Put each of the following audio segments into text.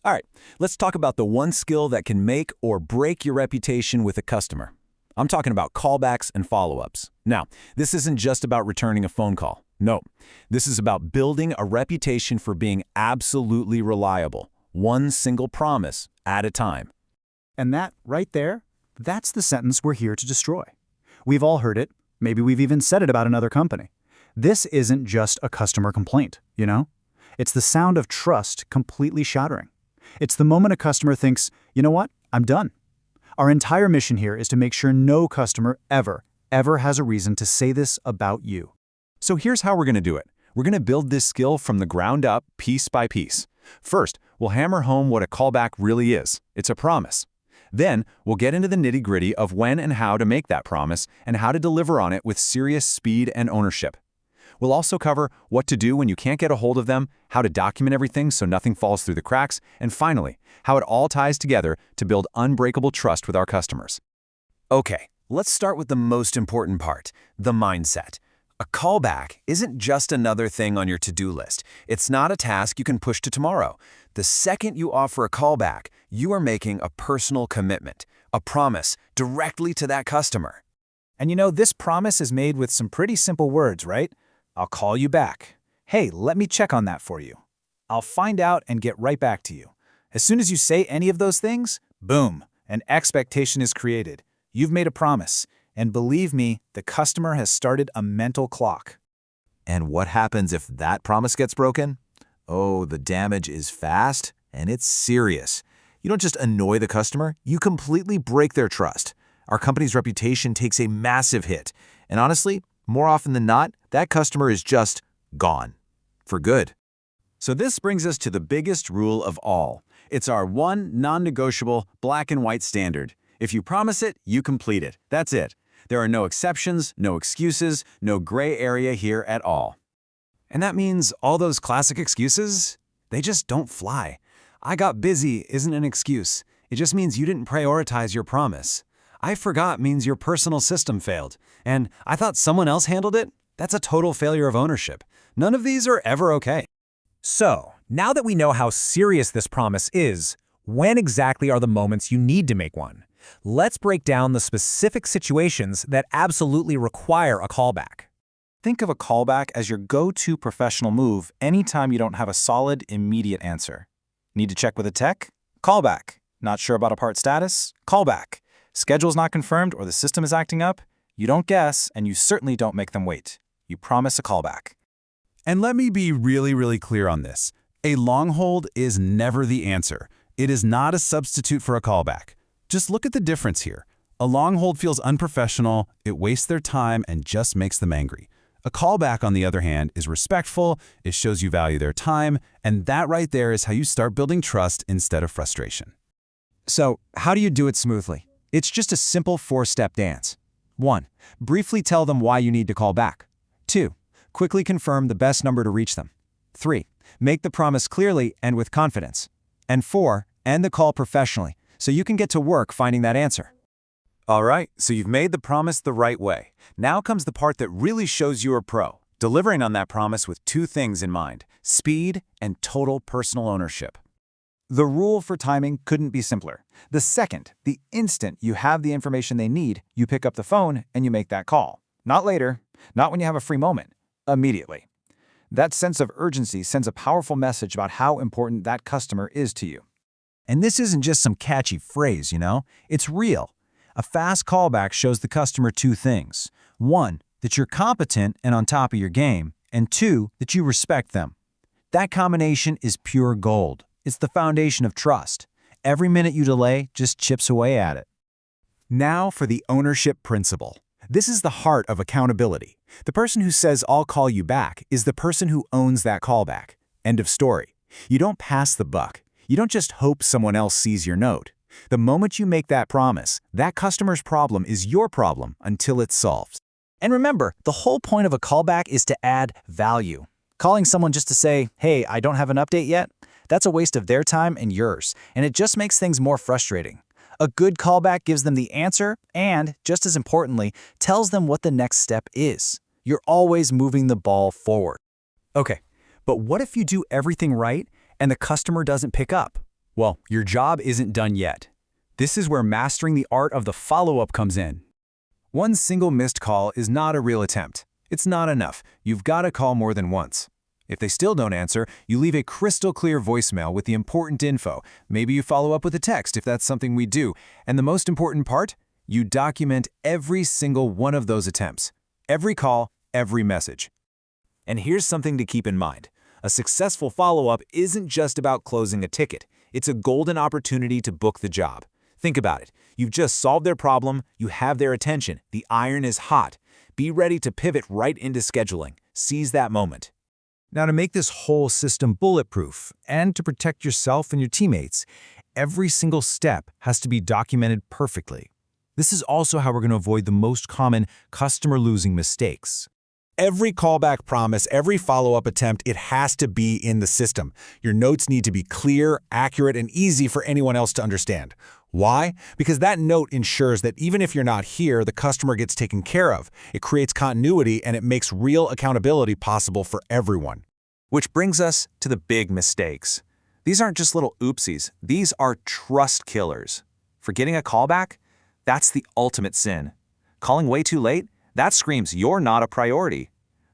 All right, let's talk about the one skill that can make or break your reputation with a customer. I'm talking about callbacks and follow-ups. Now, this isn't just about returning a phone call. No, this is about building a reputation for being absolutely reliable, one single promise at a time. And that, right there, that's the sentence we're here to destroy. We've all heard it. Maybe we've even said it about another company. This isn't just a customer complaint, you know? It's the sound of trust completely shattering. It's the moment a customer thinks, you know what, I'm done. Our entire mission here is to make sure no customer ever has a reason to say this about you. So here's how we're going to do it. We're going to build this skill from the ground up, piece by piece. First, we'll hammer home what a callback really is. It's a promise. Then, we'll get into the nitty-gritty of when and how to make that promise and how to deliver on it with serious speed and ownership. We'll also cover what to do when you can't get a hold of them, how to document everything so nothing falls through the cracks, and finally, how it all ties together to build unbreakable trust with our customers. Okay, let's start with the most important part, the mindset. A callback isn't just another thing on your to-do list. It's not a task you can push to tomorrow. The second you offer a callback, you are making a personal commitment, a promise directly to that customer. And you know, this promise is made with some pretty simple words, right? I'll call you back. Hey, let me check on that for you. I'll find out and get right back to you. As soon as you say any of those things, boom, an expectation is created. You've made a promise. And believe me, the customer has started a mental clock. And what happens if that promise gets broken? Oh, the damage is fast and it's serious. You don't just annoy the customer, you completely break their trust. Our company's reputation takes a massive hit. And honestly, more often than not, that customer is just gone. For good. So this brings us to the biggest rule of all. It's our one non-negotiable black and white standard. If you promise it, you complete it. That's it. There are no exceptions, no excuses, no gray area here at all. And that means all those classic excuses, they just don't fly. I got busy isn't an excuse. It just means you didn't prioritize your promise. I forgot means your personal system failed. And I thought someone else handled it? That's a total failure of ownership. None of these are ever okay. So, now that we know how serious this promise is, when exactly are the moments you need to make one? Let's break down the specific situations that absolutely require a callback. Think of a callback as your go-to professional move anytime you don't have a solid, immediate answer. Need to check with a tech? Callback. Not sure about a part status? Callback. Schedule's not confirmed or the system is acting up? You don't guess, and you certainly don't make them wait. You promise a callback. And let me be really clear on this. A long hold is never the answer. It is not a substitute for a callback. Just look at the difference here. A long hold feels unprofessional, it wastes their time, and just makes them angry. A callback, on the other hand, is respectful, it shows you value their time, and that right there is how you start building trust instead of frustration. So, how do you do it smoothly? It's just a simple 4-step dance. 1. Briefly tell them why you need to call back. 2. Quickly confirm the best number to reach them. 3. Make the promise clearly and with confidence. And 4. End the call professionally, so you can get to work finding that answer. All right, so you've made the promise the right way. Now comes the part that really shows you're a pro, delivering on that promise with 2 things in mind: speed and total personal ownership. The rule for timing couldn't be simpler. The instant you have the information they need, you pick up the phone and you make that call. Not later, not when you have a free moment, immediately. That sense of urgency sends a powerful message about how important that customer is to you. And this isn't just some catchy phrase, you know? It's real. A fast callback shows the customer 2 things. 1, that you're competent and on top of your game, and 2, that you respect them. That combination is pure gold. It's the foundation of trust. Every minute you delay just chips away at it. Now for the ownership principle. This is the heart of accountability. The person who says, "I'll call you back," is the person who owns that callback. End of story. You don't pass the buck. You don't just hope someone else sees your note. The moment you make that promise, that customer's problem is your problem until it's solved. And remember, the whole point of a callback is to add value. Calling someone just to say, "Hey, I don't have an update yet," that's a waste of their time and yours, and it just makes things more frustrating. A good callback gives them the answer and, just as importantly, tells them what the next step is. You're always moving the ball forward. Okay, but what if you do everything right and the customer doesn't pick up? Well, your job isn't done yet. This is where mastering the art of the follow-up comes in. One single missed call is not a real attempt. It's not enough. You've got to call more than once. If they still don't answer, you leave a crystal clear voicemail with the important info. Maybe you follow up with a text if that's something we do. And the most important part? You document every single one of those attempts. Every call, every message. And here's something to keep in mind. A successful follow-up isn't just about closing a ticket. It's a golden opportunity to book the job. Think about it. You've just solved their problem, you have their attention, the iron is hot. Be ready to pivot right into scheduling. Seize that moment. Now, to make this whole system bulletproof and to protect yourself and your teammates, every single step has to be documented perfectly. This is also how we're going to avoid the most common customer-losing mistakes. Every callback promise, every follow-up attempt, it has to be in the system. Your notes need to be clear, accurate, and easy for anyone else to understand. Why? Because that note ensures that even if you're not here, the customer gets taken care of. It creates continuity and it makes real accountability possible for everyone. Which brings us to the big mistakes. These aren't just little oopsies. These are trust killers. Forgetting a callback? That's the ultimate sin. Calling way too late? That screams you're not a priority.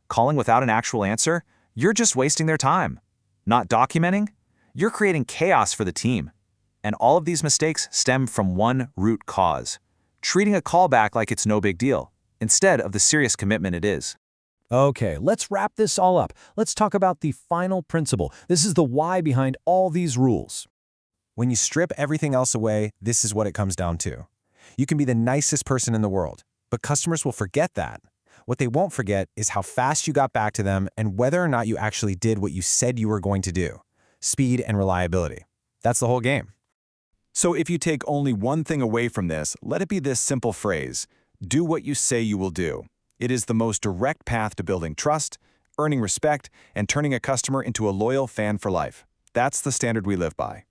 Calling without an actual answer? You're just wasting their time. Not documenting? You're creating chaos for the team. And all of these mistakes stem from one root cause: treating a callback like it's no big deal, instead of the serious commitment it is. Okay, let's wrap this all up. Let's talk about the final principle. This is the why behind all these rules. When you strip everything else away, this is what it comes down to. You can be the nicest person in the world, but customers will forget that. What they won't forget is how fast you got back to them and whether or not you actually did what you said you were going to do. Speed and reliability. That's the whole game. So if you take only one thing away from this, let it be this simple phrase: do what you say you will do. It is the most direct path to building trust, earning respect, and turning a customer into a loyal fan for life. That's the standard we live by.